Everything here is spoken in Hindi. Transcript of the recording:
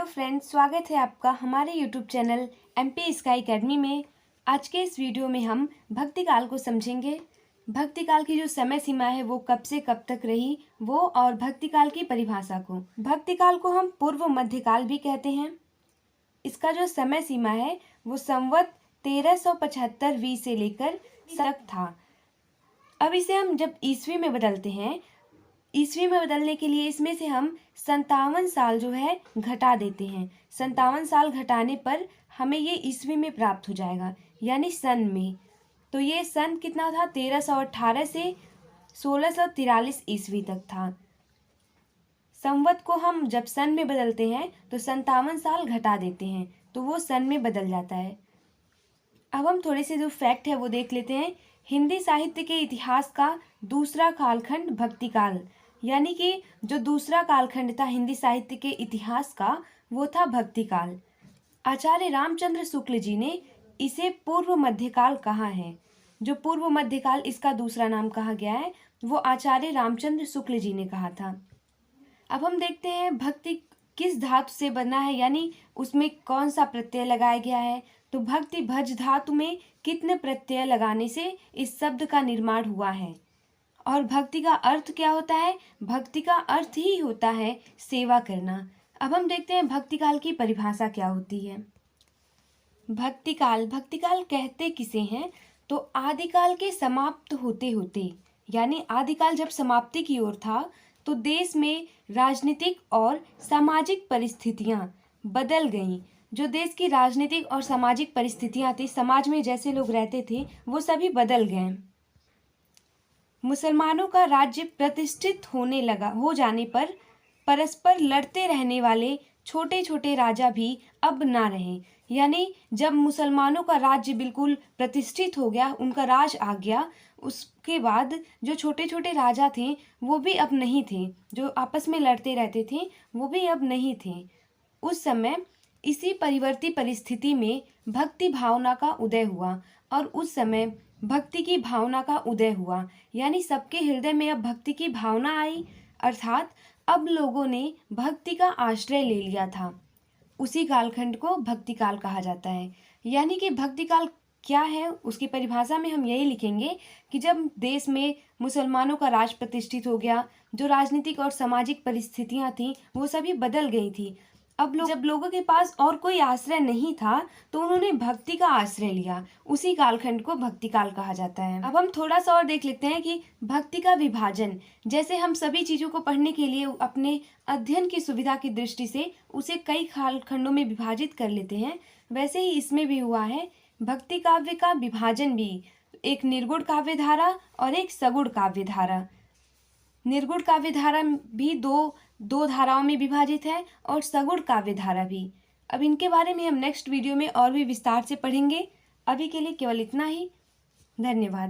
फ्रेंड्स, स्वागत है आपका हमारे YouTube channel MP sky academy में। आज के इस वीडियो में हम भक्तिकाल को समझेंगे। भक्तिकाल की जो समय सीमा है वो कब से कब तक रही वो, और भक्तिकाल की परिभाषा को। भक्तिकाल को हम पूर्व मध्यकाल भी कहते हैं। इसका जो समय सीमा है वो संवत 1375 से लेकर तक था। अब इसे हम जब ईस्वी में बदलते हैं, ईस्वी में बदलने के लिए इसमें से हम 57 साल जो है घटा देते हैं। 57 साल घटाने पर हमें ये ईस्वी में प्राप्त हो जाएगा, यानी सन में। तो ये सन कितना था? 1318 से 1643 ईस्वी तक था। संवत को हम जब सन में बदलते हैं तो 57 साल घटा देते हैं, तो वो सन में बदल जाता है। अब हम थोड़े से जो फैक्ट है वो देख लेते हैं। हिंदी साहित्य के इतिहास का दूसरा कालखंड भक्तिकाल, यानी कि जो दूसरा कालखंड था हिंदी साहित्य के इतिहास का वो था भक्तिकाल। आचार्य रामचंद्र शुक्ल जी ने इसे पूर्व मध्यकाल कहा है। जो पूर्व मध्यकाल इसका दूसरा नाम कहा गया है वो आचार्य रामचंद्र शुक्ल जी ने कहा था। अब हम देखते हैं भक्ति किस धातु से बना है, यानी उसमें कौन सा प्रत्यय लगाया गया है। तो भक्ति भज धातु में कितने प्रत्यय लगाने से इस शब्द का निर्माण हुआ है। और भक्ति का अर्थ क्या होता है? भक्ति का अर्थ ही होता है सेवा करना। अब हम देखते हैं भक्तिकाल की परिभाषा क्या होती है। भक्तिकाल कहते किसे हैं? तो आदिकाल के समाप्त होते होते, यानी आदिकाल जब समाप्ति की ओर था तो देश में राजनीतिक और सामाजिक परिस्थितियां बदल गईं। जो देश की राजनीतिक और सामाजिक परिस्थितियां थी, समाज में जैसे लोग रहते थे वो सभी बदल गए। मुसलमानों का राज्य प्रतिष्ठित हो जाने पर परस्पर लड़ते रहने वाले छोटे छोटे राजा भी अब ना रहे। यानी जब मुसलमानों का राज्य बिल्कुल प्रतिष्ठित हो गया, उनका राज आ गया, उसके बाद जो छोटे छोटे राजा थे वो भी अब नहीं थे। जो आपस में लड़ते रहते थे वो भी अब नहीं थे। उस समय इसी परिवर्ती परिस्थिति में भक्ति भावना का उदय हुआ, और उस समय भक्ति की भावना का उदय हुआ, यानी सबके हृदय में अब भक्ति की भावना आई। अर्थात अब लोगों ने भक्ति का आश्रय ले लिया था। उसी कालखंड को भक्तिकाल कहा जाता है। यानी कि भक्तिकाल क्या है उसकी परिभाषा में हम यही लिखेंगे कि जब देश में मुसलमानों का राज प्रतिष्ठित हो गया, जो राजनीतिक और सामाजिक परिस्थितियां थीं वो सभी बदल गई थी। अब जब लोगों के पास और कोई आश्रय नहीं था तो उन्होंने भक्ति का आश्रय लिया। उसी कालखंड को भक्तिकाल कहा जाता है। अब हम थोड़ा सा और देख लेते हैं कि भक्ति का विभाजन, जैसे हम सभी चीजों को पढ़ने के लिए अपने अध्ययन की सुविधा की दृष्टि से उसे कई कालखंडों में विभाजित कर लेते हैं, वैसे ही इसमें भी हुआ है। भक्ति काव्य का विभाजन भी एक निर्गुण काव्य धारा और एक सगुण काव्य धारा। निर्गुण काव्य धारा भी दो धाराओं में विभाजित है, और सगुण काव्य धारा भी। अब इनके बारे में हम नेक्स्ट वीडियो में और भी विस्तार से पढ़ेंगे। अभी के लिए केवल इतना ही। धन्यवाद।